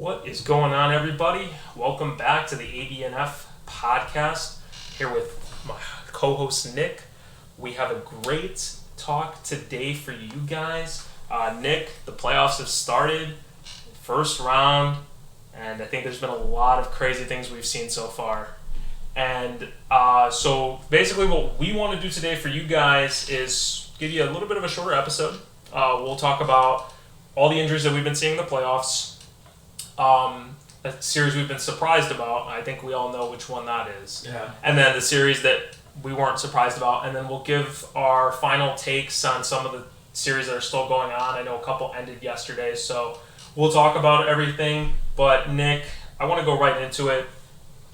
What is going on, everybody? Welcome back to the ADNF podcast. Here with my co-host Nick. We have a great talk today for you guys. Nick, the playoffs have started, first round, and I think there's been a lot of crazy things we've seen so far. And so basically what we want to do today for you guys is give you a little bit of a shorter episode. We'll talk about all the injuries that we've been seeing in the playoffs. A series we've been surprised about. I think we all know which one that is. Yeah. And then the series that we weren't surprised about. And then we'll give our final takes on some of the series that are still going on. I know a couple ended yesterday, so we'll talk about everything. But Nick, I want to go right into it.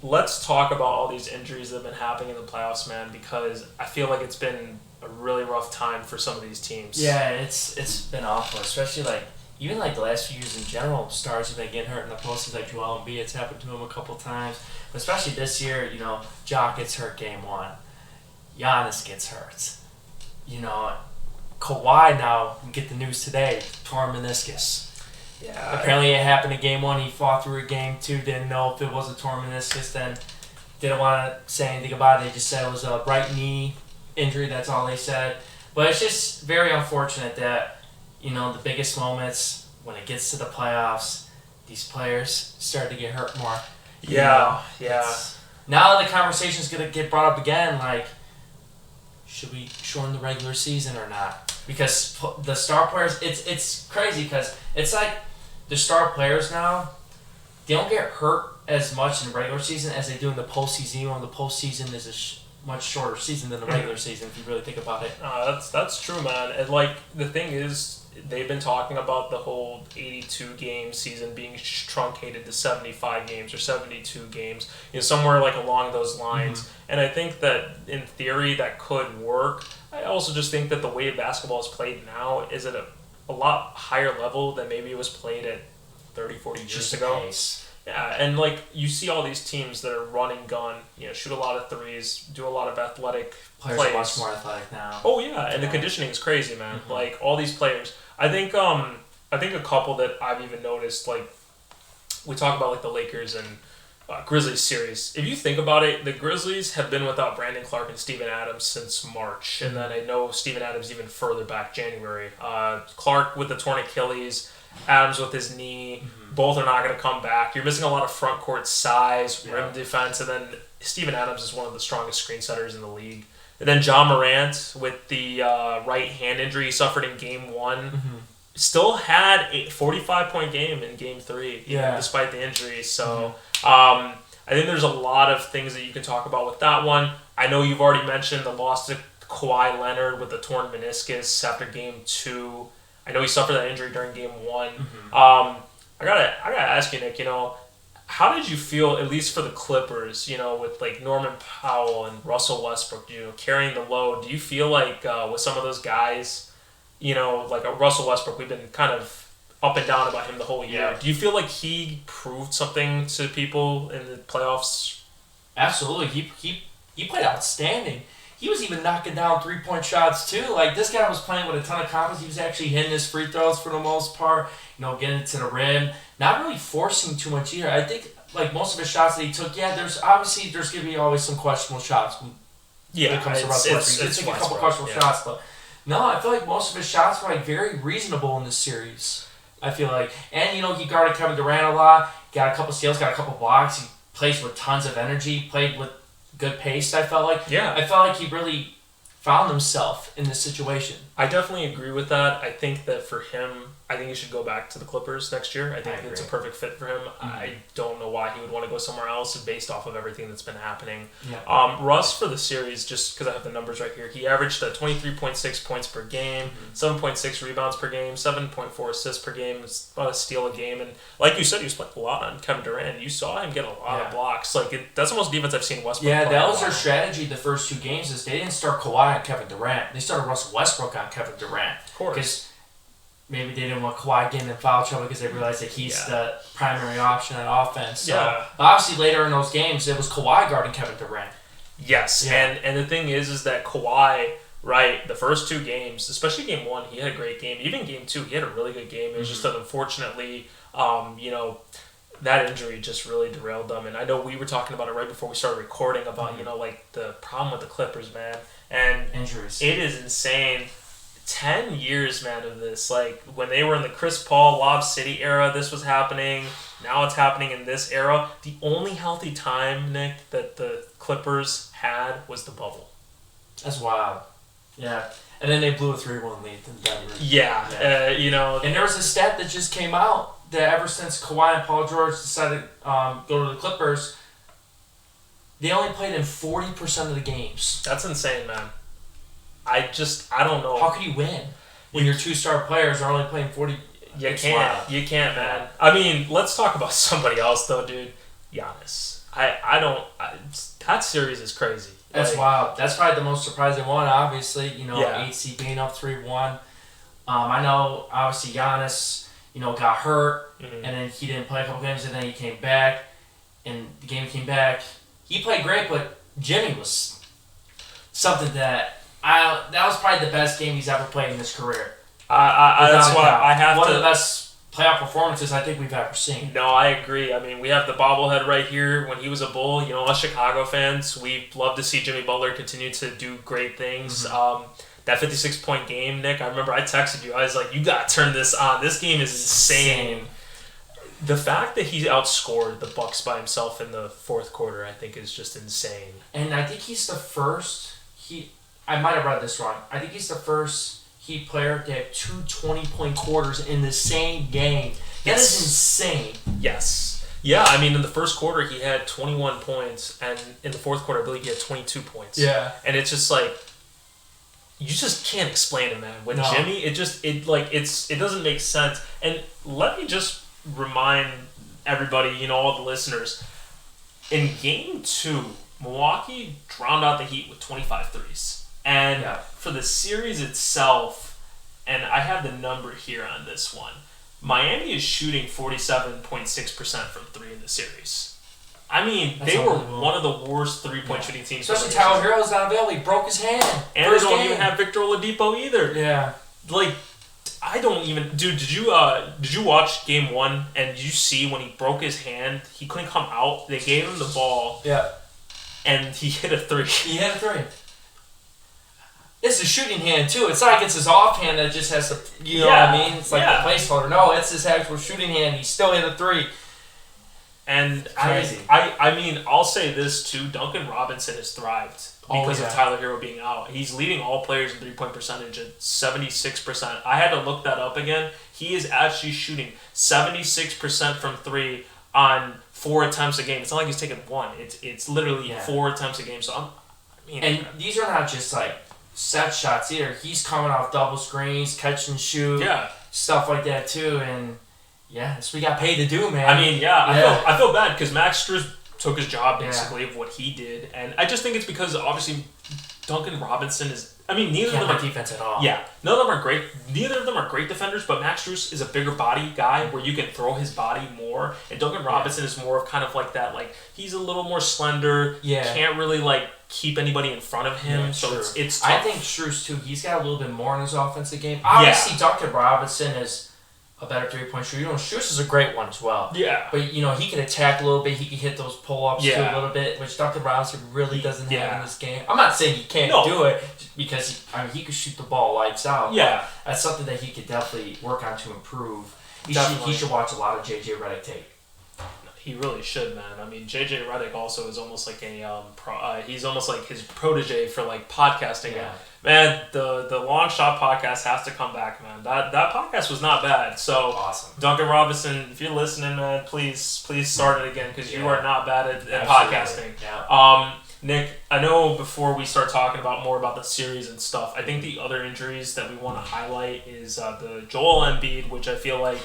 Let's talk about all these injuries that have been happening in the playoffs, man, because I feel like it's been a really rough time for some of these teams. Yeah, it's been awful, especially even the last few years in general. Stars have been getting hurt in the postseason, like Joel Embiid. It's happened to him a couple times, but especially this year. Jock gets hurt game one. Giannis gets hurt. Kawhi now, we get the news today, torn meniscus. Yeah. Apparently it happened in game one. He fought through it game two. Didn't know if it was a torn meniscus. Then didn't want to say anything about it. They just said it was a right knee injury. That's all they said. But it's just very unfortunate that the biggest moments when it gets to the playoffs, these players start to get hurt more. Yeah. Now the conversation's gonna get brought up again. Should we shorten the regular season or not? Because the star players, it's crazy because it's like the star players now, they don't get hurt as much in the regular season as they do in the postseason. The postseason is a much shorter season than the regular season, if you really think about it. That's true, man. And the thing is, they've been talking about the whole 82 game season being truncated to 75 games or 72 games, somewhere along those lines. Mm-hmm. And I think that in theory that could work. I also just think that the way basketball is played now is at a lot higher level than maybe it was played at 30, 40 years ago. Pace. Yeah, and you see all these teams that are run and gun, shoot a lot of threes, do a lot of athletic players plays. are much more athletic now. Oh yeah, and the conditioning is crazy, man. Mm-hmm. All these players. I think a couple that I've even noticed, we talk about the Lakers and Grizzlies series. If you think about it, the Grizzlies have been without Brandon Clark and Steven Adams since March, and then I know Steven Adams even further back, January. Clark with the torn Achilles, Adams with his knee. Mm-hmm. Both are not going to come back. You're missing a lot of front court size, rim defense, and then Steven Adams is one of the strongest screen setters in the league. And then John Morant with the right hand injury he suffered in Game 1. Mm-hmm. Still had a 45-point game in Game 3, despite the injury. So I think there's a lot of things that you can talk about with that one. I know you've already mentioned the loss to Kawhi Leonard with the torn meniscus after Game 2. I know he suffered that injury during Game 1. Mm-hmm. I gotta ask you, Nick, how did you feel, at least for the Clippers, with Norman Powell and Russell Westbrook, carrying the load? Do you feel with some of those guys, Russell Westbrook, we've been kind of up and down about him the whole year. Yeah. Do you feel like he proved something to people in the playoffs? Absolutely. He played outstanding. He was even knocking down 3-point shots too. This guy was playing with a ton of confidence. He was actually hitting his free throws for the most part, getting to the rim. Not really forcing too much either. I think most of his shots that he took, there's going to be always some questionable shots. When it comes to Russell Westbrook. He took a couple questionable shots, but no, I feel like most of his shots were very reasonable in this series. I feel like, and he guarded Kevin Durant a lot. Got a couple steals, got a couple blocks. He plays with tons of energy. Played with good pace. I felt like. Yeah. I felt like he really found himself in this situation. I definitely agree with that. I think that for him, I think he should go back to the Clippers next year. I think it's a perfect fit for him. Mm-hmm. I don't know why he would want to go somewhere else based off of everything that's been happening. Yeah. Russ, for the series, just because I have the numbers right here, he averaged 23.6 points per game, 7.6 rebounds per game, 7.4 assists per game, about a steal a game. And like you said, he was playing a lot on Kevin Durant. You saw him get a lot of blocks. That's the most defense I've seen Westbrook play. Yeah, that was their strategy the first two games is they didn't start Kawhi on Kevin Durant. They started Russell Westbrook on Kevin Durant. Of course. Because maybe they didn't want Kawhi getting in foul trouble because they realized that he's the primary option on offense. So obviously later in those games, it was Kawhi guarding Kevin Durant. Yes, and the thing is that Kawhi, the first two games, especially Game 1, he had a great game. Even Game 2, he had a really good game. It was just that unfortunately, that injury just really derailed them. And I know we were talking about it right before we started recording about, like the problem with the Clippers, man. And injuries. It is insane. 10 years, man, of this. Like, when they were in the Chris Paul, Lob City era, this was happening. Now it's happening in this era. The only healthy time, Nick, that the Clippers had was the bubble. That's wild. Yeah. And then they blew a 3-1 lead in Denver. Yeah. And there was a stat that just came out that ever since Kawhi and Paul George decided to go to the Clippers, they only played in 40% of the games. That's insane, man. I don't know. How could you win when your 2-star players are only playing 40? You can't, man. I mean, let's talk about somebody else, though, dude. Giannis. That series is crazy. That's wild. That's probably the most surprising one, obviously. 8 seed being up 3-1. I know, obviously, Giannis, got hurt, and then he didn't play a couple games, and then he came back, and the game came back. He played great, but Jimmy was something that was probably the best game he's ever played in his career. That's why I have one of the best playoff performances I think we've ever seen. No, I agree. I mean, we have the bobblehead right here. When he was a Bull, us Chicago fans, we love to see Jimmy Butler continue to do great things. Mm-hmm. That 56-point game, Nick, I remember I texted you. I was like, you got to turn this on. This game is insane. The fact that he outscored the Bucks by himself in the fourth quarter, I think, is just insane. And I think he's the first... I might have read this wrong. I think he's the first Heat player to have 2 20-point quarters in the same game. That is insane. Yes. Yeah, I mean, in the first quarter, he had 21 points, and in the fourth quarter, I believe he had 22 points. Yeah. And it's just like, you just can't explain it, man. With Jimmy, it doesn't make sense. And let me just remind everybody, all the listeners, in Game 2, Milwaukee drowned out the Heat with 25 threes. And for the series itself, and I have the number here on this one, Miami is shooting 47.6% from 3 in the series. I mean, they were one of the worst 3-point shooting teams. Especially Tyler Hero's not available. He broke his hand. And they don't even have Victor Oladipo either. Yeah. I don't even... Dude, did you watch Game 1 and did you see when he broke his hand, he couldn't come out? They gave him the ball. Yeah. And he hit a 3. He hit a 3. It's a shooting hand, too. It's not like it's his offhand that just has to... You know what I mean? It's like the placeholder. No, it's his actual shooting hand. He still hit a 3. And crazy. I mean, I'll say this, too. Duncan Robinson has thrived because of Tyler Hero being out. He's leading all players in 3-point percentage at 76%. I had to look that up again. He is actually shooting 76% from 3 on 4 attempts a game. It's not like he's taking 1. It's literally 4 attempts a game. So and these are not just like set shots either. He's coming off double screens, catch and shoot, stuff like that too. And that's what we got paid to do, man. I mean, I feel bad because Max Strus took his job basically of what he did, and I just think it's because obviously Duncan Robinson is. I mean, neither of them are defense at all. Yeah, none of them are great. Neither of them are great defenders, but Max Strus is a bigger body guy where you can throw his body more, and Duncan Robinson is more of kind of like that. Like he's a little more slender. Can't really keep anybody in front of him. So it's tough. I think Strus too. He's got a little bit more in his offensive game. Obviously, Duncan Robinson is a better 3-point shooter. Strus is a great one as well. Yeah. But, he can attack a little bit. He can hit those pull-ups too a little bit, which Duncan Robinson really doesn't have in this game. I'm not saying he can't do it because, he could shoot the ball lights out. Yeah. That's something that he could definitely work on to improve. He should watch a lot of J.J. Redick tape. He really should, man. I mean, J.J. Redick also is almost like he's almost like his protege for podcasting. Yeah. Man, the Long Shot podcast has to come back, man. That podcast was not bad. So awesome. Duncan Robinson, if you're listening, man, please start it again because you are not bad at podcasting. Yeah. Nick, I know before we start talking more about the series and stuff, I think the other injuries that we want to highlight is the Joel Embiid, which I feel like,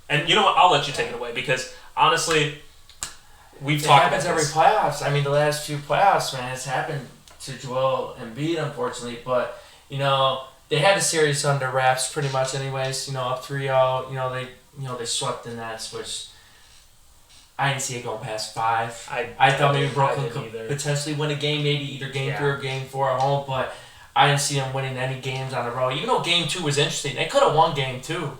and you know what, I'll let you take it away because honestly, we've talked about this. It happens every playoffs. I mean, the last few playoffs, man, it's happened to Joel Embiid, unfortunately, but they had the series under wraps pretty much anyways, up 3-0, they swept the Nets, which I didn't see it going past 5. I thought maybe Brooklyn could potentially win a game, maybe either game 3 or game 4 at home, but I didn't see them winning any games on the road, even though game 2 was interesting. They could have won game 2.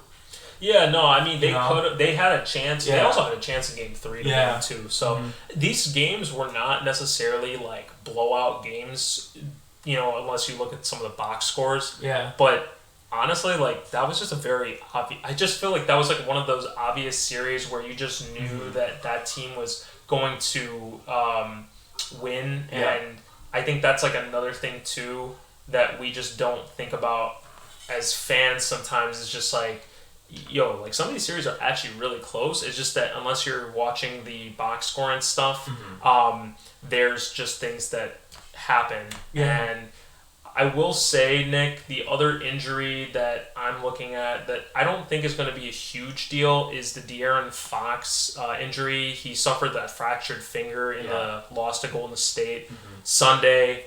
Yeah, no, I mean, they had a chance. Yeah. They also had a chance in Game 3 to win, too. So these games were not necessarily, like, blowout games, unless you look at some of the box scores. Yeah. But honestly, like, that was just a very obvious... I just feel like that was, like, one of those obvious series where you just knew that team was going to win. Yeah. And I think that's, like, another thing, too, that we just don't think about as fans sometimes. It's just, like, like, some of these series are actually really close. It's just that unless you're watching the box score and stuff, there's just things that happen. Yeah. And I will say, Nick, the other injury that I'm looking at that I don't think is going to be a huge deal is the De'Aaron Fox injury. He suffered that fractured finger in the loss to Golden State Sunday.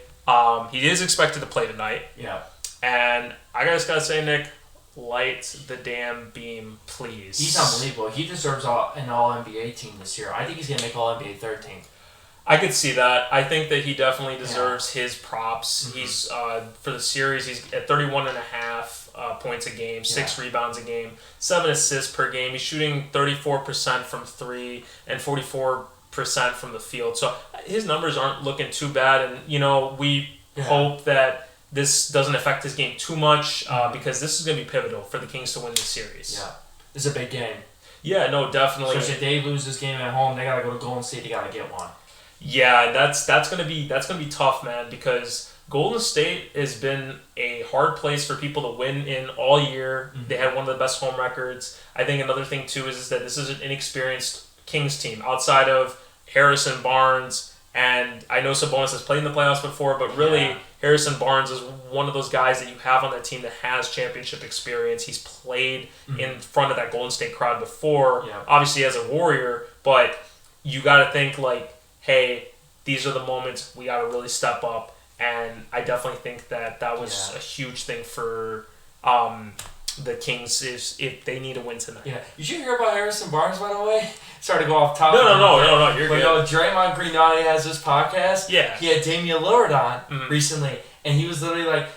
He is expected to play tonight. Yeah. And I just got to say, Nick, light the damn beam, please. He's unbelievable. He deserves an All-NBA team this year. I think he's going to make All-NBA third team. I could see that. I think that he definitely deserves his props. He's for the series, he's at 31.5 points a game, 6 rebounds a game, 7 assists per game. He's shooting 34% from 3 and 44% from the field. So his numbers aren't looking too bad. And, we hope that this doesn't affect his game too much because this is going to be pivotal for the Kings to win this series. Yeah. This is a big game. Yeah, no, definitely. Especially if they lose this game at home, they got to go to Golden State. They got to get one. Yeah, that's gonna be tough, man, because Golden State has been a hard place for people to win in all year. They had one of the best home records. I think another thing too is that this is an inexperienced Kings team outside of Harrison Barnes, and I know Sabonis has played in the playoffs before, but really Harrison Barnes is one of those guys that you have on that team that has championship experience. He's played in front of that Golden State crowd before, obviously as a Warrior, but you got to think like, hey, these are the moments we got to really step up. And I definitely think that was a huge thing for the Kings if they need a win tonight. Yeah. Did you hear about Harrison Barnes, by the way? Sorry to go off topic. No, you're good. But Draymond Green now has this podcast. Yeah. He had Damian Lillard on recently, and he was literally like,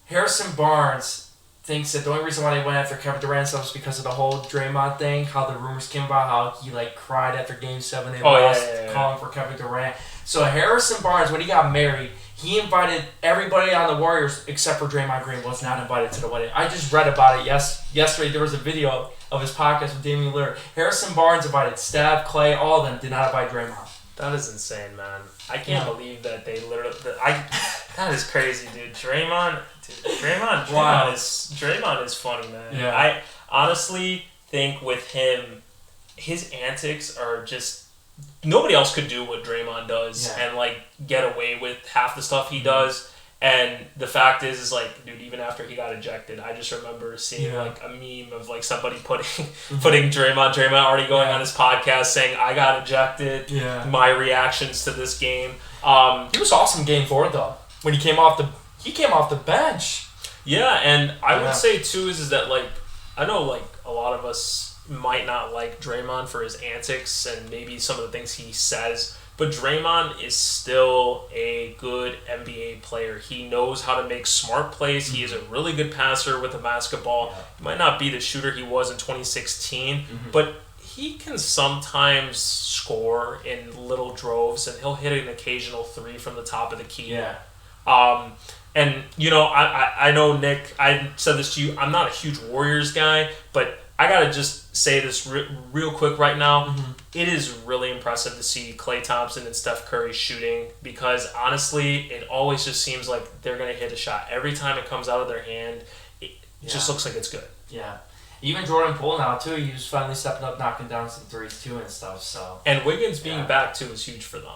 Harrison Barnes thinks that the only reason why they went after Kevin Durant was because of the whole Draymond thing, how the rumors came about, how he cried after Game 7 they lost, calling for Kevin Durant. So Harrison Barnes, when he got married, he invited everybody on the Warriors except for Draymond Green was not invited to the wedding. I just read about it yesterday. There was a video of his podcast with Damian Lillard. Harrison Barnes invited Steph, Clay, all of them did not invite Draymond. That is insane, man. I can't believe that they literally... that is crazy, dude. Draymond is funny, man. Yeah. I honestly think with him, his antics are just... Nobody else could do what Draymond does and, get away with half the stuff he does. And the fact is dude, even after he got ejected, I just remember seeing, a meme of, somebody putting Draymond already going on his podcast saying, I got ejected, my reactions to this game. He was awesome Game 4, though, when he came off the bench. Yeah, and I would say, too, is that, I know, a lot of us might not like Draymond for his antics and maybe some of the things he says, but Draymond is still a good NBA player. He knows how to make smart plays. He is a really good passer with the basketball. He might not be the shooter he was in 2016, but he can sometimes score in little droves, and he'll hit an occasional 3 from the top of the key. Yeah. And, I know, Nick, I said this to you, I'm not a huge Warriors guy, but I got to just say this real quick right now. It is really impressive to see Klay Thompson and Steph Curry shooting because, honestly, it always just seems like they're going to hit a shot. Every time it comes out of their hand, it just looks like it's good. Yeah. Even Jordan Poole now, too, he was finally stepping up, knocking down some threes, too, and stuff. So. And Wiggins being back, too, is huge for them.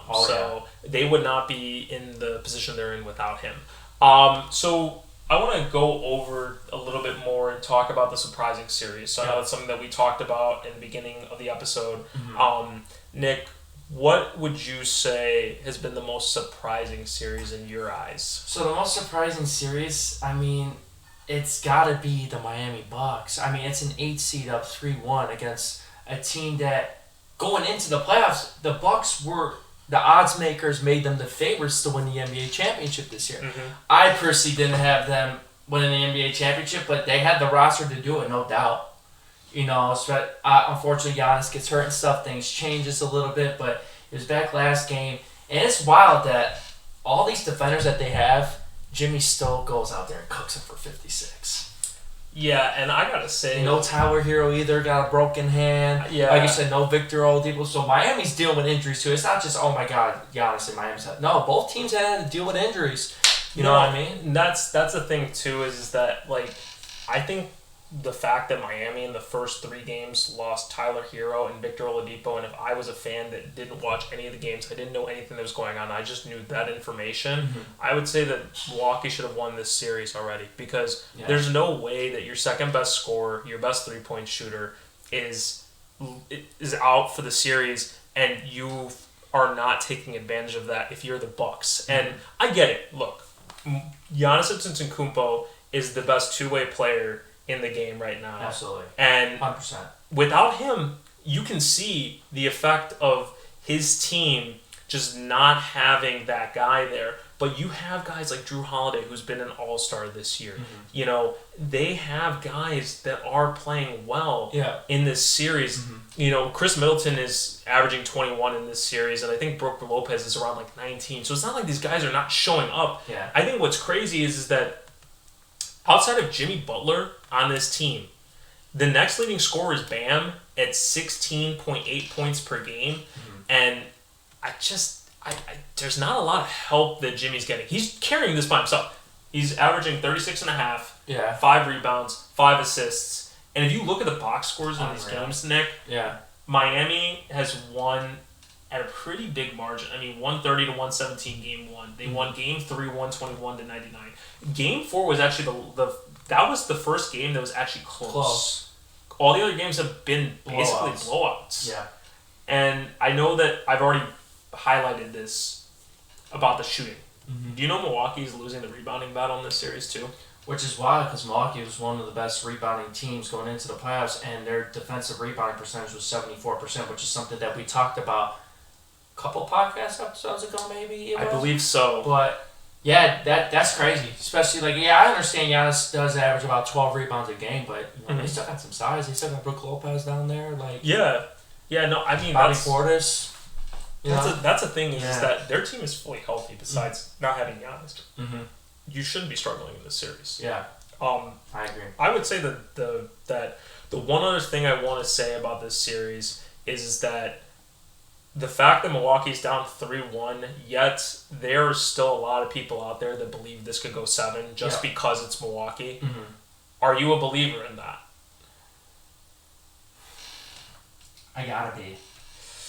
They would not be in the position they're in without him. So I want to go over a little bit more and talk about the surprising series. So I know it's something that we talked about in the beginning of the episode. Nick, what would you say has been the most surprising series in your eyes? So the most surprising series, it's got to be the Miami Bucks. It's an 8 seed up 3-1 against a team that, going into the playoffs, the Bucks were... The odds makers made them the favorites to win the NBA championship this year. I personally didn't have them winning the NBA championship, but they had the roster to do it, no doubt. Unfortunately, Giannis gets hurt and stuff. Things changes a little bit, but he was back last game. And it's wild that all these defenders that they have, Jimmy still goes out there and cooks him for 56. Yeah, and I gotta say, no Tyler Hero either, got a broken hand. Yeah, like you said, no Victor Oladipo. So Miami's dealing with injuries too. It's not just oh my God, Giannis and Miami's had. No, both teams had to deal with injuries. You know what I mean? That's the thing too is that like I think the fact that Miami in the first 3 games lost Tyler Hero and Victor Oladipo, and if I was a fan that didn't watch any of the games, I didn't know anything that was going on, I just knew that information, I would say that Milwaukee should have won this series already because there's no way that your second best scorer, your best 3-point shooter is out for the series and you are not taking advantage of that if you're the Bucks. And I get it. Look, Giannis Antetokounmpo is the best two-way player in the game right now. Absolutely. And 100%. Without him, you can see the effect of his team just not having that guy there. But you have guys like Drew Holiday, who's been an all-star this year. You know, they have guys that are playing well in this series. You know, Chris Middleton is averaging 21 in this series, and I think Brook Lopez is around like 19. So it's not like these guys are not showing up. I think what's crazy is that outside of Jimmy Butler on this team, the next leading scorer is Bam at 16.8 points per game. And I there's not a lot of help that Jimmy's getting. He's carrying this by himself. He's averaging 36.5, 5 rebounds, 5 assists. And if you look at the box scores in these games, Nick, Miami has won at a pretty big margin. I mean, 130 to 117 game 1. They won game 3, 121 to 99. Game 4 was actually that was the first game that was actually close. All the other games have been basically blowouts. And I know that I've already highlighted this about the shooting. Do you know Milwaukee's losing the rebounding battle in this series too? Which is wild because Milwaukee was one of the best rebounding teams going into the playoffs, and their defensive rebounding percentage was 74%, which is something that we talked about a couple podcast episodes ago, maybe. I believe so. But yeah, that's crazy. Especially I understand Giannis does average about 12 rebounds a game, but they still got some size. They still got Brook Lopez down there, no, I mean Bobby Portis. That's a thing is that their team is fully healthy. Besides not having Giannis, you shouldn't be struggling in this series. I agree. I would say that the one other thing I want to say about this series is that the fact that Milwaukee's down 3-1, yet there are still a lot of people out there that believe this could go 7 just because it's Milwaukee. Are you a believer in that? I gotta be.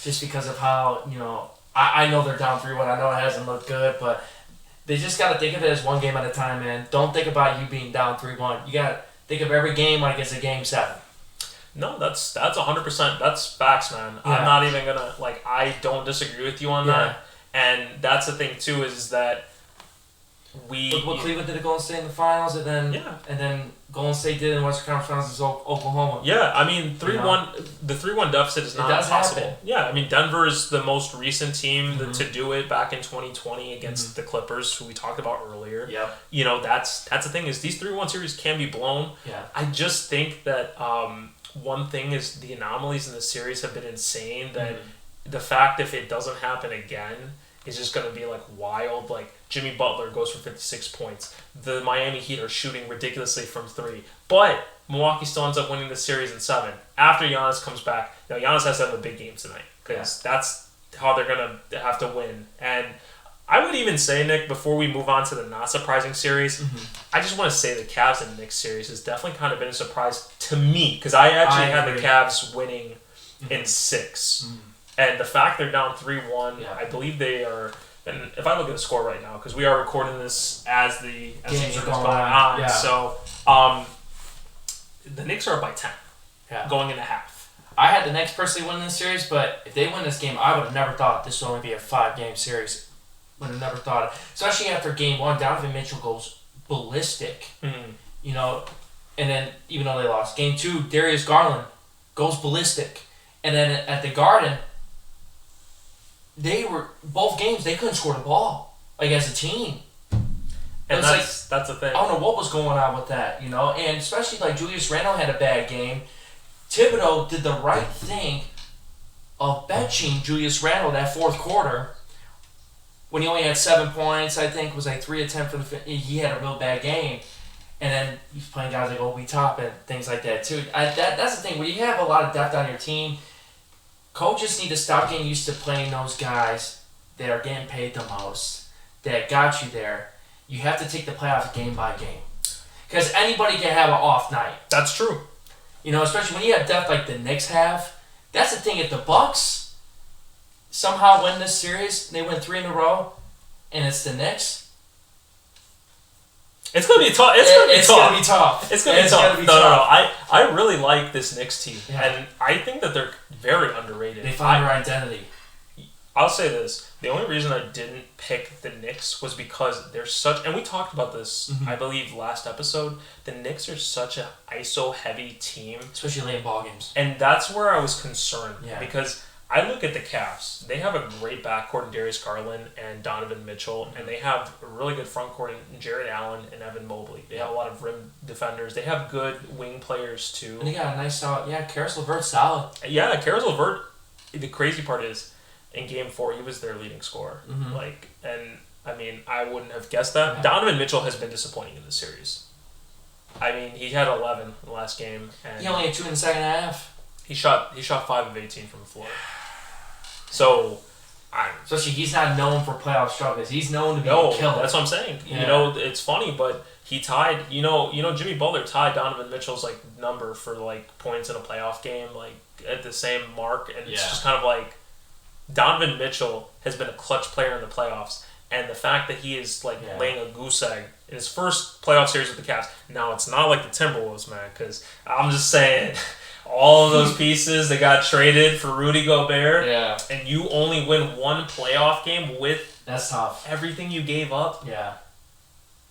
Just because of how, I know they're down 3-1. I know it hasn't looked good, but they just got to think of it as one game at a time, man. Don't think about you being down 3-1. You got to think of every game like it's a game 7. No, that's 100%. That's facts, man. I'm not even going to, I don't disagree with you on that. And that's the thing, too, is that Look what Cleveland did to Golden State in the finals, and then Golden State did in the Western Conference Finals against Oklahoma. Yeah, I mean, 3-1. The 3-1 deficit is not impossible. Happen. Yeah, I mean, Denver is the most recent team to do it back in 2020 against the Clippers, who we talked about earlier. That's the thing is these 3-1 series can be blown. I just think that one thing is the anomalies in the series have been insane. That the fact if it doesn't happen again is just going to be wild. Jimmy Butler goes for 56 points. The Miami Heat are shooting ridiculously from 3. But Milwaukee still ends up winning the series in 7. After Giannis comes back. Now, Giannis has to have a big game tonight. Because that's how they're going to have to win. And I would even say, Nick, before we move on to the not surprising series, I just want to say the Cavs and Knicks series has definitely kind of been a surprise to me. Because I actually had the Cavs winning in 6. And the fact they're down 3-1, I believe they are. And if I look at the score right now, because we are recording this as the games are going on, so the Knicks are up by 10, going into half. I had the Knicks personally winning this series, but if they win this game, I would have never thought this would only be a 5-game series. Would have never thought it, especially after game 1. Donovan Mitchell goes ballistic, and then even though they lost game 2, Darius Garland goes ballistic, and then at the Garden. Both games, they couldn't score the ball, as a team. And that's the thing. I don't know what was going on with that, and especially Julius Randle had a bad game. Thibodeau did the right thing of benching Julius Randle that fourth quarter when he only had 7 points. I think it was like 3 of 10 for the. He had a real bad game, and then he's playing guys like Obi Toppin and things like that too. That's the thing. When you have a lot of depth on your team, coaches need to stop getting used to playing those guys that are getting paid the most, that got you there. You have to take the playoffs game by game. Because anybody can have an off night. That's true. Especially when you have depth like the Knicks have. That's the thing. If the Bucks somehow win this series, they win 3 in a row, and it's the Knicks. It's gonna be tough. It's gonna be tough. It's gonna be tough. No. I really like this Knicks team, and I think that they're very underrated. They found their identity. I'll say this. The only reason I didn't pick the Knicks was because they're such... And we talked about this, I believe, last episode. The Knicks are such an ISO-heavy team. Especially late ball games. And that's where I was concerned. Yeah. Because I look at the Cavs. They have a great backcourt in Darius Garland and Donovan Mitchell. And they have a really good front court in Jared Allen and Evan Mobley. They have a lot of rim defenders. They have good wing players, too. And they got a nice solid... Yeah, Karis LeVert's solid. Yeah, Karis LeVert... The crazy part is... In Game 4, he was their leading scorer. I wouldn't have guessed that. Yeah. Donovan Mitchell has been disappointing in this series. He had 11 in the last game. And he only had 2 in the second half. He shot 5 of 18 from the floor. So, especially he's not known for playoff struggles. He's known to be a killer. That's what I'm saying. Yeah. It's funny, but he tied. Jimmy Butler tied Donovan Mitchell's number for points in a playoff game at the same mark, and it's just kind of Donovan Mitchell has been a clutch player in the playoffs, and the fact that he is laying a goose egg in his first playoff series with the Cavs. Now it's not like the Timberwolves, man, because I'm just saying all of those pieces that got traded for Rudy Gobert, and you only win one playoff game with that's tough. Everything you gave up. Yeah.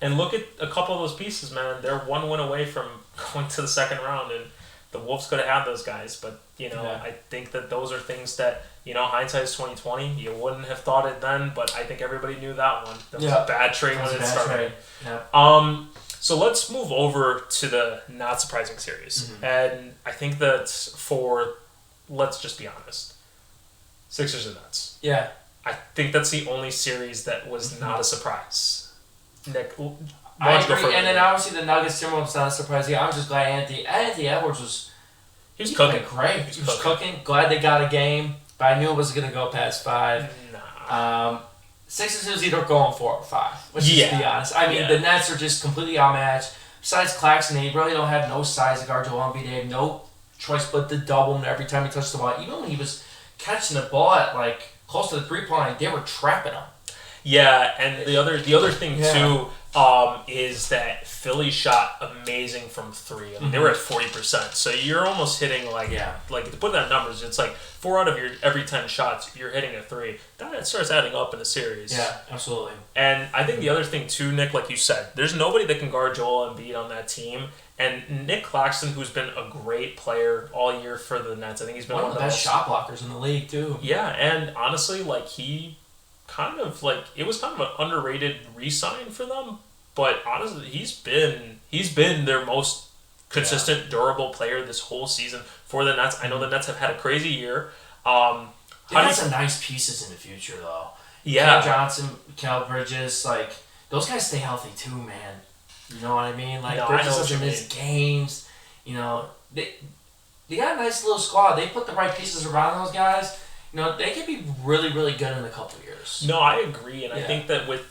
And look at a couple of those pieces, man. They're 1 win away from going to the second round, and the Wolves could have had those guys, but I think that those are things that hindsight is 20/20. You wouldn't have thought it then, but I think everybody knew that one. That was a bad trade when it started. Yeah. So let's move over to the not surprising series, and I think that let's just be honest, Sixers and Nets. Yeah. I think that's the only series that was not a surprise. Nick. I agree, and then obviously the Nuggets Timberwolves not surprising. I'm just glad Anthony Edwards was. He was cooking. Great. He was cooking. Glad they got a game, but I knew it was going to go past 5. Nah. Sixers was either going 4 or 5. Let's just be honest. The Nets are just completely outmatched. Besides Claxton, they really don't have no size to guard Joel Embiid. They have no choice but to double him every time he touched the ball. Even when he was catching the ball at close to the 3-point line, they were trapping him. Yeah, and the other thing too is that Philly shot amazing from 3. They were at 40%. So you're almost hitting to put that in numbers, it's 4 out of your every 10 shots you're hitting a 3. That starts adding up in a series. Yeah, absolutely. And I think the other thing too, Nick, like you said, there's nobody that can guard Joel Embiid on that team. And Nick Claxton, who's been a great player all year for the Nets, I think he's been one of the best shot blockers in the league too. Yeah, and honestly, he kind of it was kind of an underrated re-sign for them, but honestly he's been their most consistent, durable player this whole season for the Nets. I know the Nets have had a crazy year. They got some nice pieces in the future though. Yeah, Cam Johnson, Mikal Bridges, those guys stay healthy too, man. You know what I mean? Bridges doesn't miss games. They got a nice little squad. They put the right pieces around those guys. They could be really, really good in a couple of years. No, I agree, and I think that with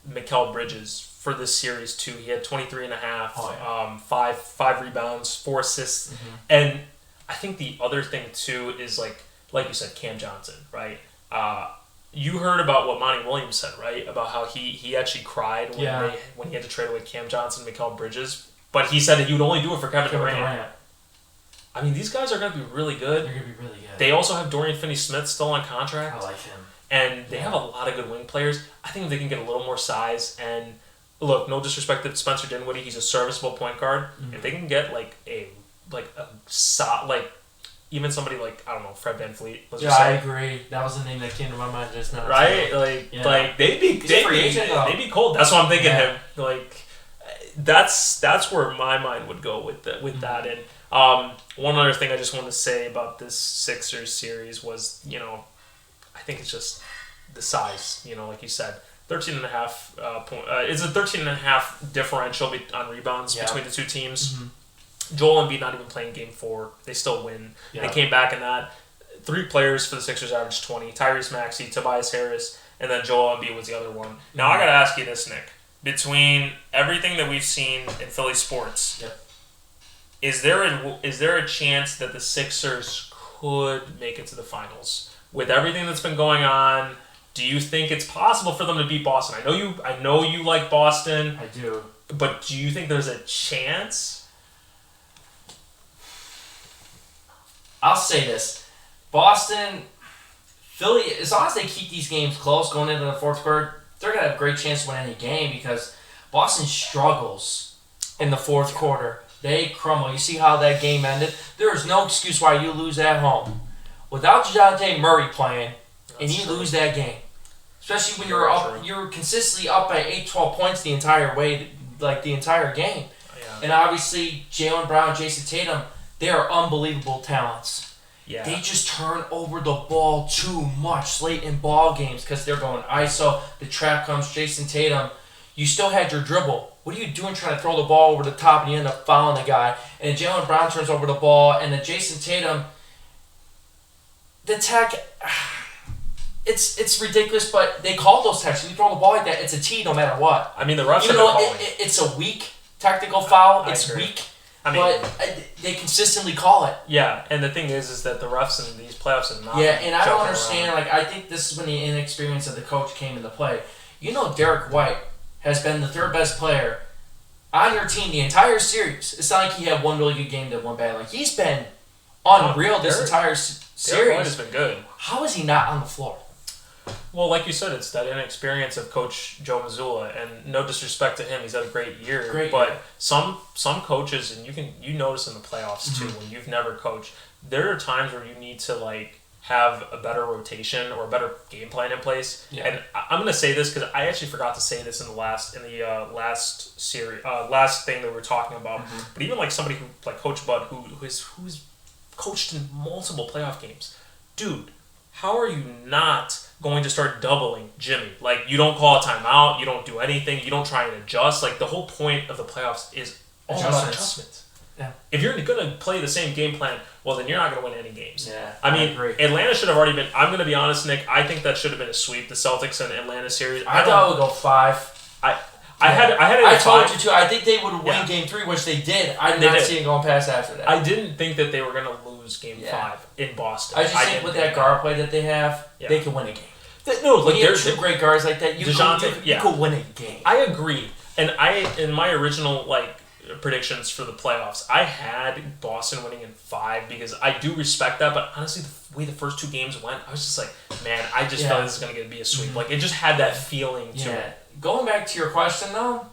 Mikal Bridges for this series too, he had 23.5, 5 rebounds, 4 assists, and I think the other thing too is like you said, Cam Johnson, right? You heard about what Monty Williams said, right? About how he actually cried when he had to trade away Cam Johnson, Mikal Bridges, but he said that he would only do it for Kevin Durant. These guys are going to be really good. They're going to be really good. They also have Dorian Finney-Smith still on contract. I like him. And they have a lot of good wing players. I think if they can get a little more size, and look, no disrespect to Spencer Dinwiddie, he's a serviceable point guard. If they can get even somebody I don't know, Fred VanVleet. I agree. That was the name that came to my mind just now. Right? They'd be cold. That's what I'm thinking him. That's where my mind would go with that. And One other thing I just wanted to say about this Sixers series was, I think it's just the size. Like you said, 13.5 point. It's a 13.5 differential on rebounds between the two teams. Mm-hmm. Joel Embiid not even playing Game 4. They still win. Yeah. They came back in that. 3 players for the Sixers averaged 20. Tyrese Maxey, Tobias Harris, and then Joel Embiid was the other one. Now I got to ask you this, Nick. Between everything that we've seen in Philly sports, is there a chance that the Sixers could make it to the finals? With everything that's been going on, do you think it's possible for them to beat Boston? I know you like Boston. I do. But do you think there's a chance? I'll say this. Boston, Philly, as long as they keep these games close going into the fourth quarter, they're going to have a great chance to win any game because Boston struggles in the fourth quarter. They crumble. You see how that game ended? There is no excuse why you lose at home. Without DeJounte Murray playing, and you lose that game. Especially when you're consistently up by 8, 12 points the entire way, like the entire game. Yeah. And obviously, Jaylen Brown, Jason Tatum, they are unbelievable talents. Yeah. They just turn over the ball too much late in ball games because they're going ISO. The trap comes, Jason Tatum. You still had your dribble. What are you doing trying to throw the ball over the top and you end up fouling the guy? And Jaylen Brown turns over the ball, and then Jason Tatum, the tech, it's ridiculous, but they call those techs. When you throw the ball like that, it's a T no matter what. I mean, the refs even though it's a weak technical foul, it's weak. But they consistently call it. Yeah, and the thing is that the refs in these playoffs are not. Yeah, and I don't understand. Around. I think this is when the inexperience of the coach came into play. Derek White has been the third best player on your team the entire series. It's not like he had one really good game that one bad. He's been unreal this entire series. Derek White has been good. How is he not on the floor? Well, like you said, it's that inexperience of Coach Joe Mazzulla, and no disrespect to him, he's had a great year. But some coaches, and you notice in the playoffs too, when you've never coached, there are times where you need to have a better rotation or a better game plan in place. Yeah. And I'm going to say this because I actually forgot to say this in the last series, last thing that we were talking about. Mm-hmm. But even somebody who Coach Bud, who's coached in multiple playoff games, dude, how are you not going to start doubling Jimmy? You don't call a timeout, you don't do anything, you don't try and adjust. The whole point of the playoffs is all about adjustments. Yeah. If you're going to play the same game plan, well, then you're not going to win any games. Yeah, I agree. Atlanta should have already been. I'm going to be honest, Nick. I think that should have been a sweep. The Celtics and Atlanta series. I thought it would go 5. I told you too. I think they would win Game 3, which they did. I'm not seeing going past after that. I didn't think that they were going to lose Game 5 in Boston. I just think with that guard play that they have, they can win a game. They're 2 great guards like that. You could win a game. I agree, and in my original predictions for the playoffs, I had Boston winning in 5 because I do respect that. But honestly, the way the first 2 games went, I was just man, I just felt this is going to be a sweep. Mm-hmm. It just had that feeling to it. Going back to your question, though,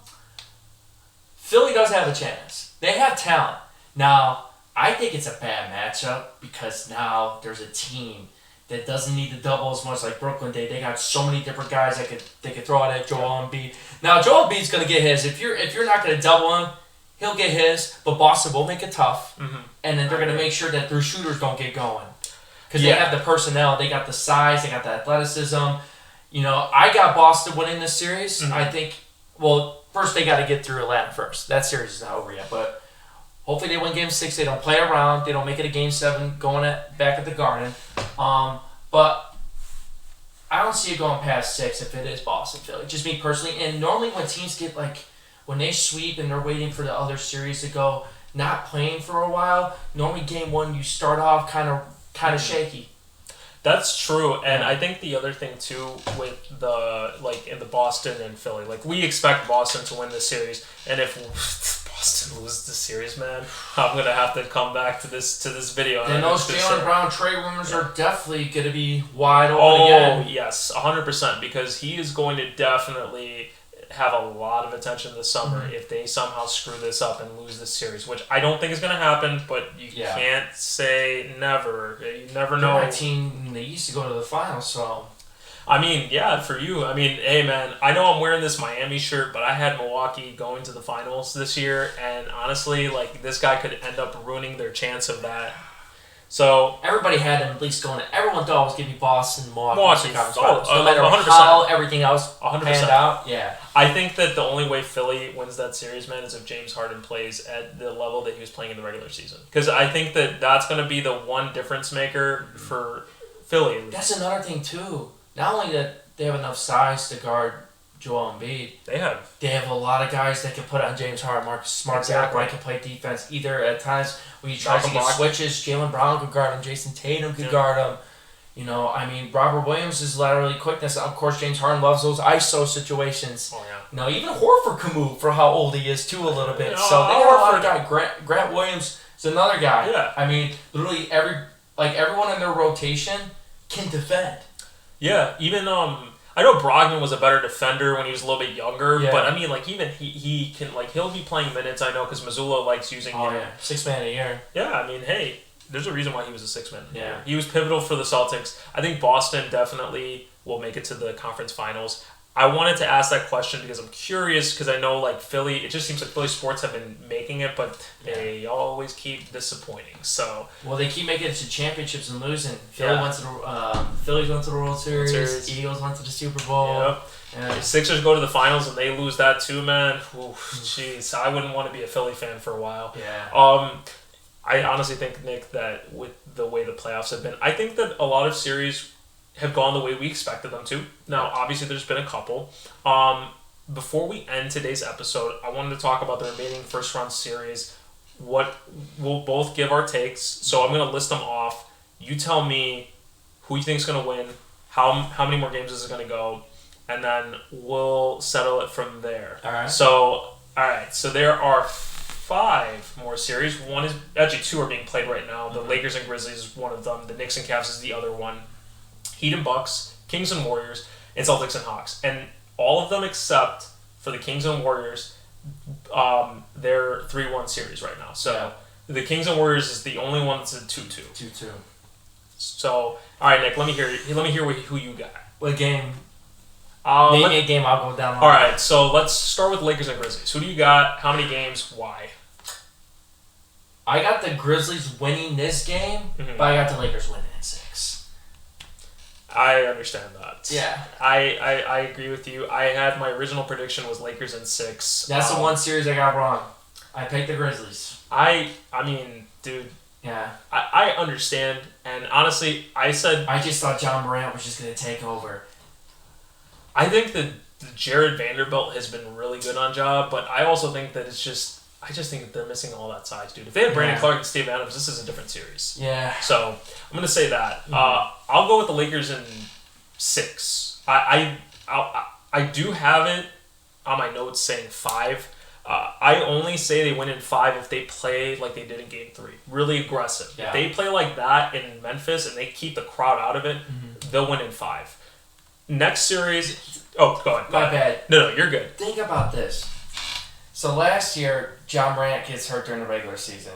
Philly does have a chance. They have talent. Now, I think it's a bad matchup because now there's a team that doesn't need to double as much like Brooklyn did. They got so many different guys they could throw out at Joel Embiid. Now, Joel Embiid's going to get his. If you're not going to double him, he'll get his, but Boston will make it tough, and then they're going to make sure that their shooters don't get going. Because they have the personnel, they got the size, they got the athleticism. I got Boston winning this series. Mm-hmm. I think, first they got to get through Atlanta first. That series is not over yet, but hopefully they win Game 6. They don't play around. They don't make it a Game 7 back at the Garden. But I don't see it going past 6 if it is Boston, Philly. Just me personally. And normally when teams get when they sweep and they're waiting for the other series to go, not playing for a while, normally Game 1 you start off kind of shaky. That's true, and I think the other thing too with the in the Boston and Philly, we expect Boston to win this series, and if Boston loses the series, man, I'm gonna have to come back to this video. And those Jaylen Brown trade rumors are definitely gonna be wide open again. Oh yes, 100%, because he is going to definitely have a lot of attention this summer if they somehow screw this up and lose this series, which I don't think is going to happen, but you can't say never. You never know. My team, they used to go to the finals, so I mean, yeah, for you. I mean, hey, man, I know I'm wearing this Miami shirt, but I had Milwaukee going to the finals this year, and honestly, like, this guy could end up ruining their chance of that. So everybody had them at least going. Everyone thought it was going to be Boston, Milwaukee, no matter 100%. how everything else 100%. panned out. Yeah, I think that the only way Philly wins that series, man, is if James Harden plays at the level that he was playing in the regular season. Because I think that that's going to be the one difference maker for Philly. That's another thing too. Not only that they have enough size to guard Joel Embiid, they have a lot of guys that can put on James Harden, Marcus Smart, Zach can play defense. Either at times when he tries to get switches, Jaylen Brown could guard him, Jason Tatum could guard him. You know, I mean, Robert Williams is laterally quickness. Of course, James Harden loves those ISO situations. Oh, yeah. You know, even Horford can move for how old he is, too, a little bit. So they got a lot of guys. Grant Williams is another guy. Yeah. I mean, literally everyone in their rotation can defend. Yeah, even I know Brogdon was a better defender when he was a little bit younger, but I mean, like, even he can, like, he'll be playing minutes, I know, because Mazzulla likes using him. Yeah, 6 man a year. Yeah, I mean, hey, there's a reason why he was a 6 man. Yeah. He was pivotal for the Celtics. I think Boston definitely will make it to the conference finals. I wanted to ask that question because I'm curious, because I know, like, Philly, it just seems like Philly sports have been making it, but they always keep disappointing. So, well, they keep making it to championships and losing. Phillies went to the World Series. Eagles went to the Super Bowl. Yep. Yeah. Sixers go to the finals and they lose that too, man. Jeez, I wouldn't want to be a Philly fan for a while. Yeah. I honestly think, Nick, that with the way the playoffs have been, I think that a lot of series have gone the way we expected them to. Now, obviously, there's been a couple. Before we end today's episode, I wanted to talk about the remaining first-round series. We'll both give our takes, so I'm going to list them off. You tell me who you think is going to win, how many more games is it going to go, and then we'll settle it from there. All right. So there are 5 more series. One is actually 2 are being played right now. The Lakers and Grizzlies is one of them. The Knicks and Cavs is the other one. Heat and Bucks, Kings and Warriors, and Celtics and Hawks. And all of them except for the Kings and Warriors, they're 3-1 series right now. So the Kings and Warriors is the only one that's a 2-2. 2-2. So, all right, Nick, let me hear who you got. What game? Name me a game, I'll go down. All right, so let's start with Lakers and Grizzlies. Who do you got? How many games? Why? I got the Grizzlies winning this game, but I got the Lakers winning in 6. I understand that. Yeah. I agree with you. I had my original prediction was Lakers in 6. That's the one series I got wrong. I picked the Grizzlies. I mean, dude. Yeah. I understand, and honestly, I just thought John Morant was just going to take over. I think that Jared Vanderbilt has been really good on job, but I also think that I just think that they're missing all that size, dude. If they had Brandon Clark and Steve Adams, this is a different series. Yeah. So, I'm going to say that. I'll go with the Lakers in 6. I do have it on my notes saying 5. I only say they win in 5 if they play like they did in Game 3. Really aggressive. Yeah. If they play like that in Memphis and they keep the crowd out of it, they'll win in 5. Next series... Oh, go ahead. My bad. No, you're good. Think about this. So last year, John Morant gets hurt during the regular season,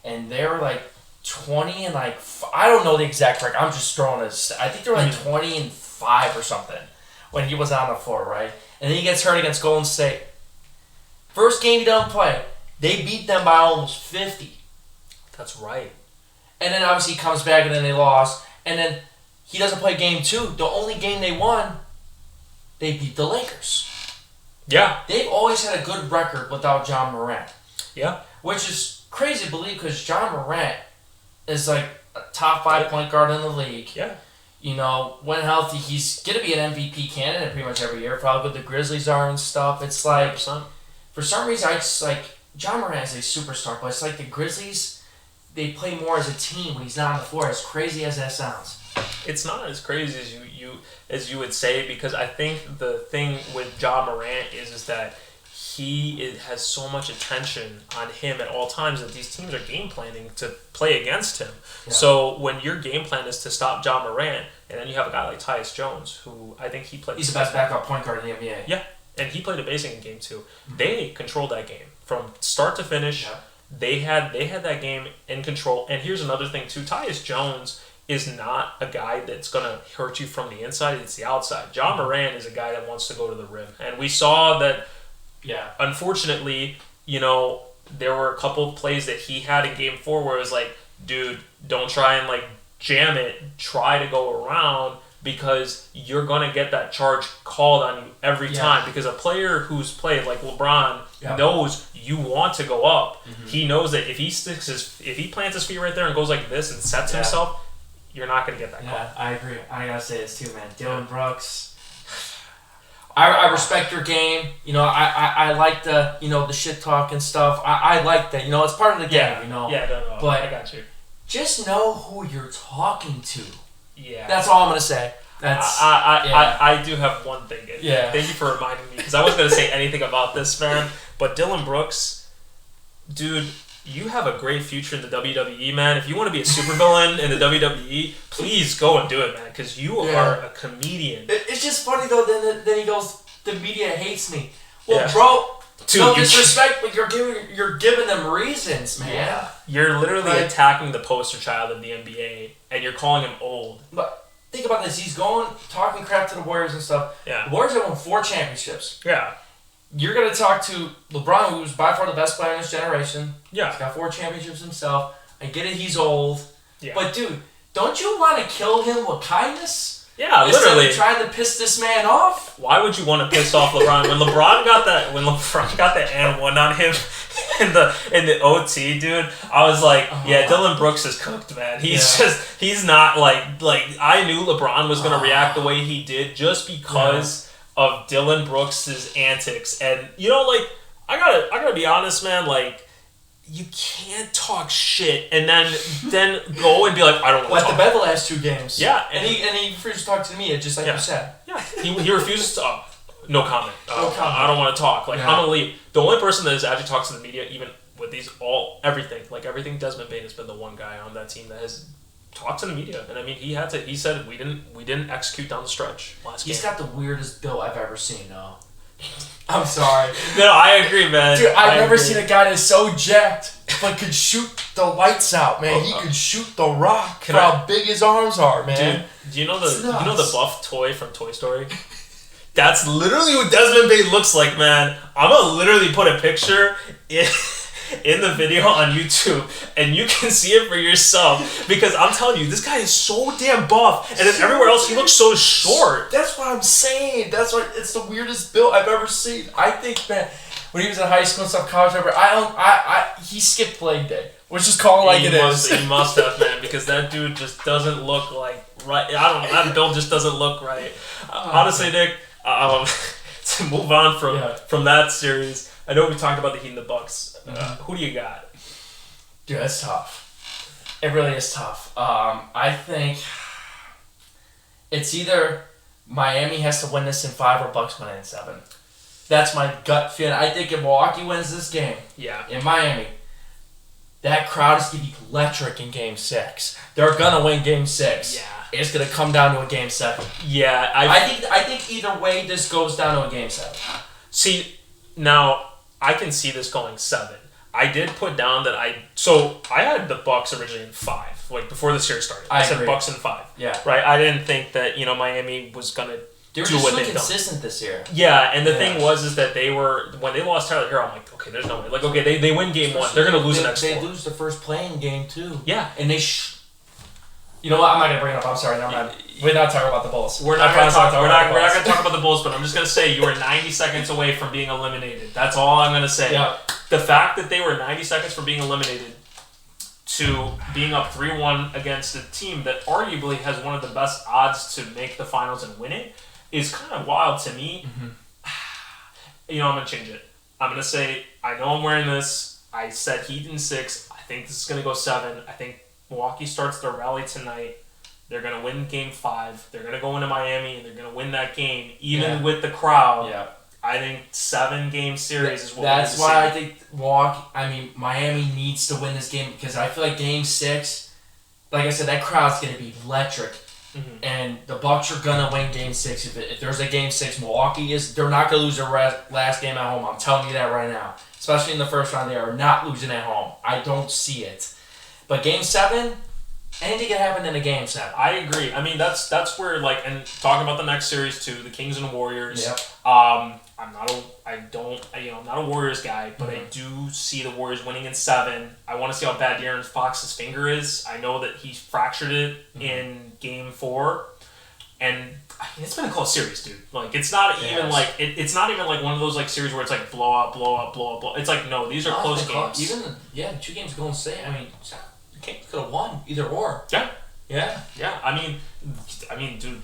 and they were like 20 and like... I don't know the exact record. I'm just throwing this. I think they were like 20 and 5 or something when he was on the floor, right? And then he gets hurt against Golden State. First game he doesn't play. They beat them by almost 50. That's right. And then obviously he comes back and then they lost. And then he doesn't play game 2. The only game they won, they beat the Lakers. Yeah. They've always had a good record without John Morant. Yeah. Which is crazy to believe because John Morant is like a top 5 point guard in the league. Yeah. You know, when healthy, he's going to be an MVP candidate pretty much every year for how good the Grizzlies are and stuff. It's like... 100%. For some reason, I just like John Morant is a superstar, but it's like the Grizzlies, they play more as a team when he's not on the floor, as crazy as that sounds. It's not as crazy as you would say, because I think the thing with John Morant is that he has so much attention on him at all times that these teams are game planning to play against him. Yeah. So when your game plan is to stop John Morant, and then you have a guy like Tyus Jones, who I think he's the best backup point guard in the NBA. Yeah. And he played amazing in Game 2. They controlled that game from start to finish. Yeah. They had that game in control. And here's another thing too: Tyus Jones is not a guy that's going to hurt you from the inside. It's the outside. John Moran is a guy that wants to go to the rim. And we saw that, unfortunately, there were a couple of plays that he had in Game 4 where it was like, dude, don't try and, like, jam it. Try to go around because you're going to get that charge called on you every time. Because a player who's played, like LeBron, knows you want to go up. Mm-hmm. He knows that if he plants his feet right there and goes like this and sets himself, you're not going to get that call. Yeah, I agree. I got to say this too, man. Dylan Brooks, I respect your game. I like the, the shit talk and stuff. I like that. It's part of the game, Yeah, no, but I got you. Just know who you're talking to. Yeah. That's all I'm going to say. I do have one thing. Yeah. Thank you for reminding me, because I wasn't going to say anything about this, man. But Dylan Brooks, dude, you have a great future in the WWE, man. If you want to be a supervillain in the WWE, please go and do it, man, because you are a comedian. It's just funny, though, then he goes, the media hates me. Well, bro, dude, no disrespect, but you're giving them reasons, man. Yeah. You're literally attacking the poster child of the NBA, and you're calling him old. But think about this. He's talking crap to the Warriors and stuff. Yeah. The Warriors have won 4 championships. Yeah. You're going to talk to LeBron, who's by far the best player in this generation. Yeah. He's got 4 championships himself. I get it, he's old. Yeah. But, dude, don't you want to kill him with kindness? Yeah, Instead literally. of trying to piss this man off? Why would you want to piss off LeBron? When LeBron got that and one on him in the OT, dude, I was like, Dylan Brooks is cooked, man. He's not like I knew LeBron was gonna react the way he did just because of Dylan Brooks' antics. And I gotta be honest, man, like, you can't talk shit and then go and be like, I don't want to talk. Like the bed the last 2 games. Yeah. And he refused to talk to the media, just like you said. Yeah. He refuses to, no comment. No comment. I don't want to talk. Like, I'm going to leave. The only person that has actually talked to the media, even with everything Desmond Bane has been the one guy on that team that has talked to the media. And I mean, he said we didn't execute down the stretch last game. He's got the weirdest build I've ever seen, though. I'm sorry. No, I agree, man. Dude, I've never seen a guy that's so jacked but could shoot the lights out, man. He could shoot the rock for how big his arms are, man. Dude, do you know the buff toy from Toy Story? That's literally what Desmond Bane looks like, man. I'm gonna literally put a picture in the video on YouTube, and you can see it for yourself, because I'm telling you, this guy is so damn buff, and then everywhere else he looks so short. That's what I'm saying. That's what it's the weirdest build I've ever seen. I think, man, when he was in high school and stuff, college, he skipped leg day. Let's just call it like it is. He must have, man, because that dude just doesn't look like right. I don't know. That build just doesn't look right. Honestly, Nick, to move on from that series, I know we talked about the Heat and the Bucks. Who do you got? Dude, that's tough. It really is tough. I think it's either Miami has to win this in 5 or Bucks win it in 7. That's my gut feeling. I think if Milwaukee wins this game in Miami, that crowd is going to be electric in Game 6. They're going to win Game 6. Yeah. It's going to come down to a Game 7. Yeah. I think either way this goes down to a Game 7. See, now I can see this going 7. I did put down that I had the Bucks originally in 5, like before the series started. I said Bucks in 5. Yeah. Right? I didn't think that, Miami was going to They were just so consistent this year. Yeah, and the thing was that they were, when they lost Tyler Hero, I'm like, okay, there's no way. Like, okay, they win game 1. They're going to lose the next 4. They lose the first playing game, too. Yeah. And they you know what? I'm not going to bring it up. I'm sorry. Never mind. We're not talking about the Bulls. We're not going to talk about the Bulls, but I'm just going to say you were 90 seconds away from being eliminated. That's all I'm going to say. Yeah. The fact that they were 90 seconds from being eliminated to being up 3-1 against a team that arguably has one of the best odds to make the finals and win it is kind of wild to me. Mm-hmm. I'm going to change it. I'm going to say, I know I'm wearing this. I said Heat in 6. I think this is going to go 7. I think Milwaukee starts their rally tonight. They're going to win Game 5. They're going to go into Miami, and they're going to win that game, even with the crowd. Yeah. I think 7-game series is what that's why I think Miami needs to win this game, because I feel like Game 6, like I said, that crowd's going to be electric. Mm-hmm. And the Bucks are going to win Game 6. If there's a Game 6, they're not going to lose their last game at home. I'm telling you that right now. Especially in the first round, they are not losing at home. I don't see it. But Game 7, Anything can happen in a game, Sam. I agree. I mean, that's where, like, and talking about the next series too, the Kings and Warriors. Yep. I'm not a Warriors guy, but I do see the Warriors winning in 7. I want to see how bad De'Aaron Fox's finger is. I know that he fractured it in Game 4, and I mean, it's been a close series, dude. Like, it's not even like it's not even like one of those like series where it's like blowout. It's like, no, these are close games. Even the 2 games Golden State. I mean, the Kings could have won either or. Yeah. I mean, dude.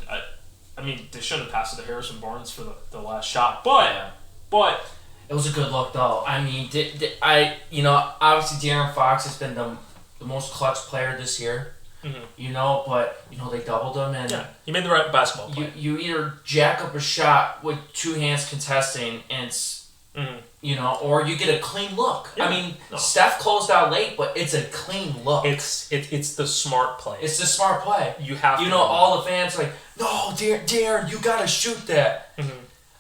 I mean, they shouldn't have passed it to Harrison Barnes for the last shot, but it was a good look though. I mean, obviously De'Aaron Fox has been the most clutch player this year. Mm-hmm. But they doubled him, and he made the right basketball play. You either jack up a shot with 2 hands contesting, and or you get a clean look. Yeah. I mean, Steph closed out late, but it's a clean look. It's the smart play. It's the smart play. You have to. All the fans are like, no, De'Aaron, you gotta shoot that. Mm-hmm.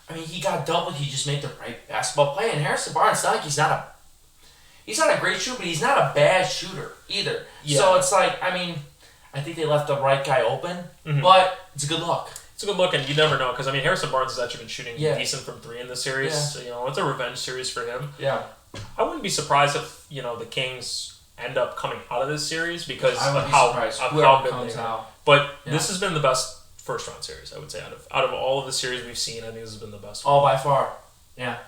I mean, he got doubled. He just made the right basketball play. And Harrison Barnes, he's not a great shooter, but he's not a bad shooter either. Yeah. So it's like, I mean, I think they left the right guy open, but it's a good look. It's a good look, and you never know, because, I mean, Harrison Barnes has actually been shooting decent from 3 in this series. Yeah. So, it's a revenge series for him. Yeah. I wouldn't be surprised if, the Kings end up coming out of this series because of how good they are. But this has been the best first-round series, I would say. Out of all of the series we've seen, I think this has been the best one. Oh, by far. Yeah.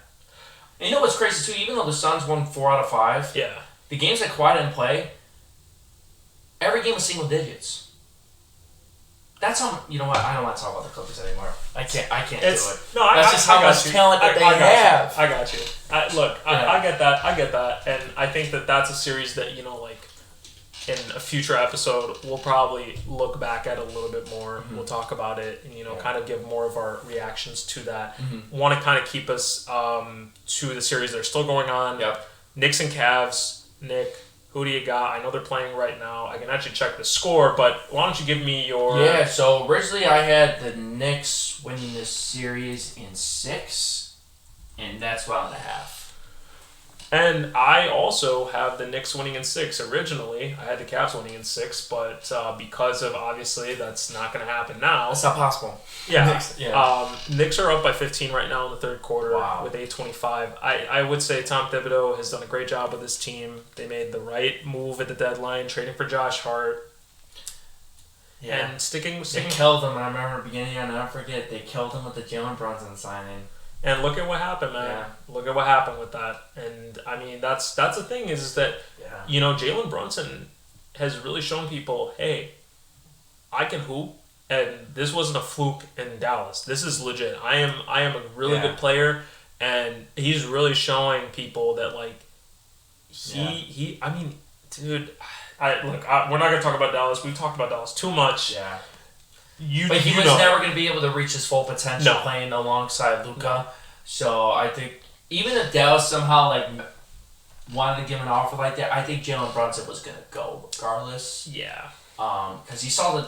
And you know what's crazy, too? Even though the Suns won 4 out of 5, the games that Kawhi didn't play, every game was single digits. That's how. You know what? I don't want to talk about the Clippers anymore. I can't do it. No, that's just how much talent that they have. I got you. I get that. And I think that that's a series that in a future episode we'll probably look back at a little bit more. Mm-hmm. We'll talk about it and kind of give more of our reactions to that. Mm-hmm. Want to kind of keep us to the series that are still going on. Yep. Knicks and Cavs. Nick, who do you got? I know they're playing right now. I can actually check the score, but why don't you give me your... Yeah, so originally I had the Knicks winning this series in 6, and that's 1.5. And I also have the Knicks winning in 6. Originally, I had the Cavs winning in 6, but because of, obviously, that's not going to happen now. That's not possible. Yeah. Knicks are up by 15 right now in the third quarter with 8:25. I would say Tom Thibodeau has done a great job with this team. They made the right move at the deadline, trading for Josh Hart. Yeah. And sticking. They killed him. I remember beginning, I'll never forget, they killed him with the Jalen Brunson signing. And look at what happened, man. Yeah. Look at what happened with that. And, I mean, that's the thing is that, Jalen Brunson has really shown people, hey, I can hoop, and this wasn't a fluke in Dallas. This is legit. I am a really good player, and he's really showing people that, like, I mean, dude, we're not going to talk about Dallas. We've talked about Dallas too much. Yeah. But he was never going to be able to reach his full potential playing alongside Luka. No. So I think even if Dallas somehow wanted to give an offer like that, I think Jalen Brunson was going to go regardless. Yeah. Because he saw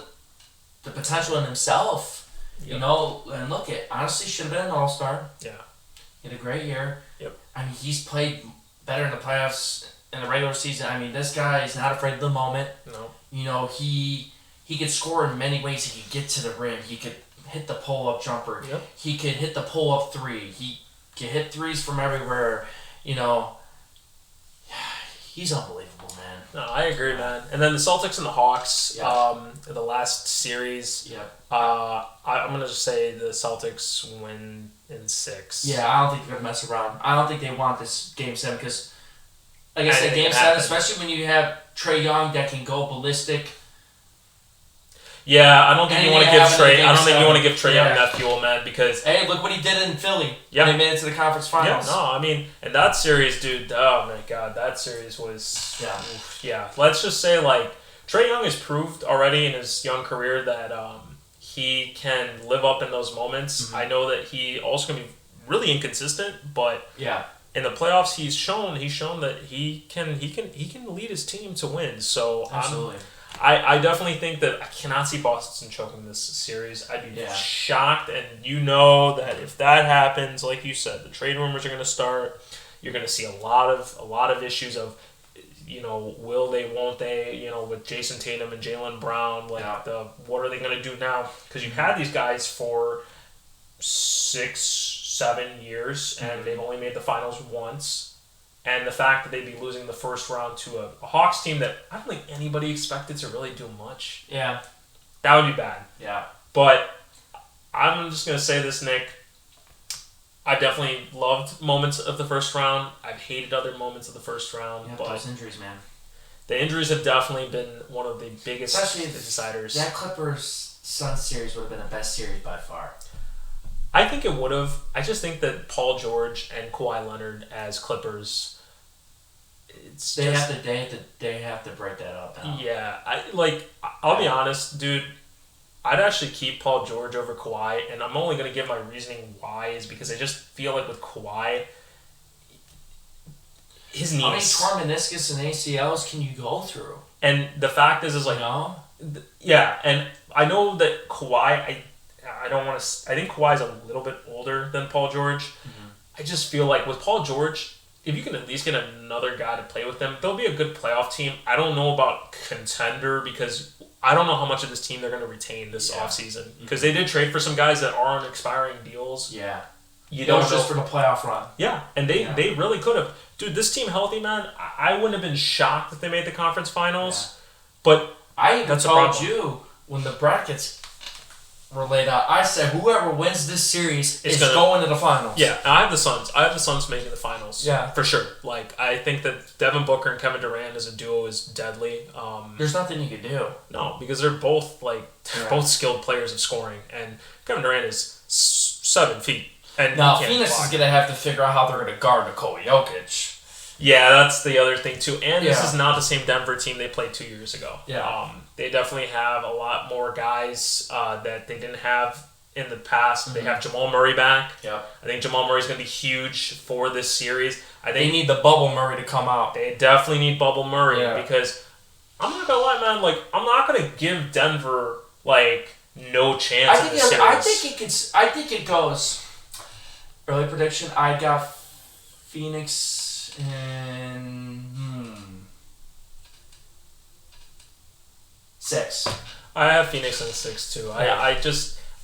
the potential in himself. Yep. And look, it honestly should have been an All-Star. Yeah. He had a great year. Yep. I mean, he's played better in the playoffs in the regular season. I mean, this guy is not afraid of the moment. No. He could score in many ways. He could get to the rim. He could hit the pull-up jumper. Yep. He could hit the pull-up 3. He could hit threes from everywhere. He's unbelievable, man. No, I agree, man. And then the Celtics and the Hawks, the last series. Yep. I'm going to just say the Celtics win in 6. Yeah, I don't think they're going to mess around. I don't think they want this Game 7 because, like I said, Game 7, especially when you have Trae Young that can go ballistic. Yeah, I don't think you want to give Trae. I don't think you want to give Trae Young that fuel, man. Because hey, look what he did in Philly. Yeah, they made it to the conference finals. Yeah, no, I mean, and that series, dude. Oh my God, that series was. Yeah. Let's just say Trae Young has proved already in his young career that he can live up in those moments. Mm-hmm. I know that he also can be really inconsistent, but in the playoffs, he's shown that he can lead his team to win. So absolutely. I definitely think that I cannot see Boston choking this series. I'd be shocked, and that if that happens, like you said, the trade rumors are going to start. You're going to see a lot of issues of, will they, won't they, with Jason Tatum and Jaylen Brown, what are they going to do now? Because you've had these guys for 6-7 years, and they've only made the finals once. And the fact that they'd be losing the first round to a Hawks team that I don't think anybody expected to really do much. Yeah. That would be bad. Yeah. But I'm just going to say this, Nick. I definitely loved moments of the first round. I've hated other moments of the first round. Yeah, but those injuries, man. The injuries have definitely been one of the biggest deciders. That Clippers-Suns series would have been the best series by far. I think it would have. I just think that Paul George and Kawhi Leonard as Clippers, they have to break that up now. Yeah, I'll be honest, dude. I'd actually keep Paul George over Kawhi, and I'm only going to give my reasoning why is because I just feel like with Kawhi, his knees. How many torn meniscus and ACLs can you go through? And the fact is yeah, and I know that Kawhi, I don't want to. I think Kawhi's a little bit older than Paul George. Mm-hmm. I just feel like with Paul George, if you can at least get another guy to play with them, they'll be a good playoff team. I don't know about contender because I don't know how much of this team they're going to retain this offseason. Because they did trade for some guys that are on expiring deals. Yeah. You don't know. Just for the playoff run. Yeah, and they really could have. Dude, this team healthy, man, I wouldn't have been shocked if they made the conference finals. Yeah. But I even told you when the brackets were laid out, I said whoever wins this series is going to the finals. Yeah, and I have the Suns. I have the Suns making the finals. Yeah. For sure. I think that Devin Booker and Kevin Durant as a duo is deadly. There's nothing you can do. No, because they're both both skilled players of scoring, and Kevin Durant is 7 feet. And now Phoenix is going to have to figure out how they're going to guard Nikola Jokic. Yeah, that's the other thing too. And this is not the same Denver team they played 2 years ago. Yeah. They definitely have a lot more guys that they didn't have in the past. Mm-hmm. They have Jamal Murray back. Yeah. I think Jamal Murray's going to be huge for this series. I think they need the Bubble Murray to come out. They definitely need Bubble Murray because I'm not going to lie, man. I'm not going to give Denver no chance in this series. I think it goes. Early prediction. I got Phoenix. And 6. I have Phoenix in 6 too. Yeah.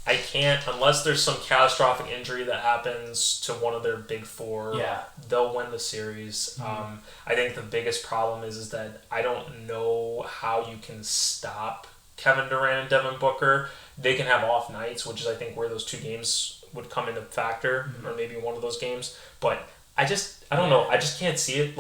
I can't unless there's some catastrophic injury that happens to one of their big four. Yeah, they'll win the series. Mm-hmm. I think the biggest problem is that I don't know how you can stop Kevin Durant and Devin Booker. They can have off nights, which is I think where those 2 games would come into factor, or maybe one of those games, but. I don't know. I just can't see it.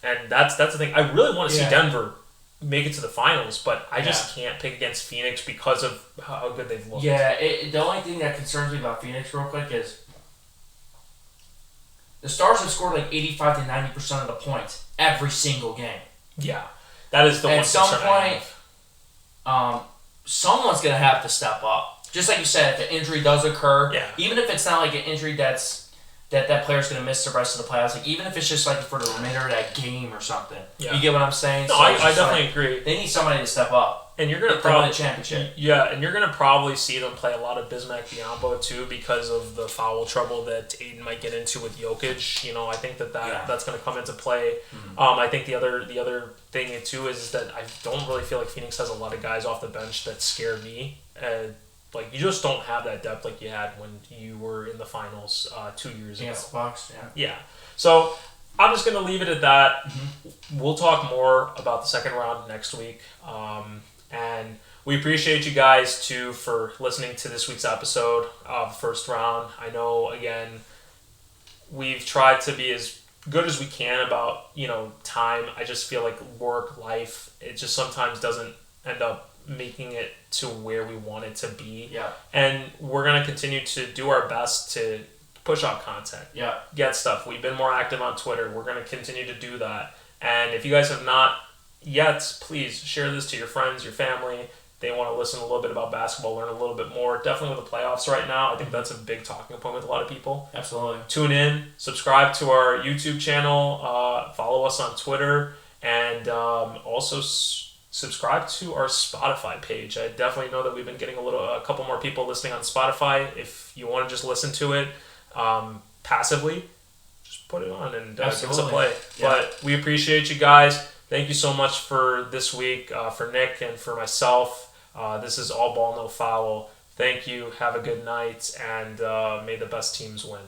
And that's the thing. I really want to see Denver make it to the finals, but I just can't pick against Phoenix because of how good they've looked. Yeah, the only thing that concerns me about Phoenix real quick is the Stars have scored 85 to 90% of the points every single game. Yeah, that is the one. At some point, someone's going to have to step up. Just like you said, if an injury does occur, even if it's not an injury that player's going to miss the rest of the playoffs. Even if it's just for the remainder of that game or something. Yeah. You get what I'm saying? No, so I definitely agree. They need somebody to step up. And you're going to probably win the championship. Yeah, and you're going to probably see them play a lot of Bismack Biyombo too because of the foul trouble that Aiden might get into with Jokic. I think that's going to come into play. Mm-hmm. I think the other thing too is that I don't really feel like Phoenix has a lot of guys off the bench that scare me. You just don't have that depth like you had when you were in the finals 2 years ago. Against the Bucks, yeah. So I'm just going to leave it at that. Mm-hmm. We'll talk more about the second round next week. And we appreciate you guys, too, for listening to this week's episode of First Round. I know, again, we've tried to be as good as we can about, time. I just feel like work, life, it just sometimes doesn't end up making it to where we want it to be. Yeah. And we're going to continue to do our best to push out content. Yeah. Get stuff. We've been more active on Twitter. We're going to continue to do that. And if you guys have not yet, please share this to your friends, your family. They want to listen a little bit about basketball, learn a little bit more. Definitely with the playoffs right now. I think that's a big talking point with a lot of people. Absolutely. Tune in. Subscribe to our YouTube channel. Follow us on Twitter. And also subscribe to our Spotify page. I definitely know that we've been getting a couple more people listening on Spotify. If you want to just listen to it passively, just put it on and give us a play. Yeah. But we appreciate you guys. thank you so much for this week, for Nick and for myself. This is All Ball No Foul. Thank you. Have a good night, and may the best teams win.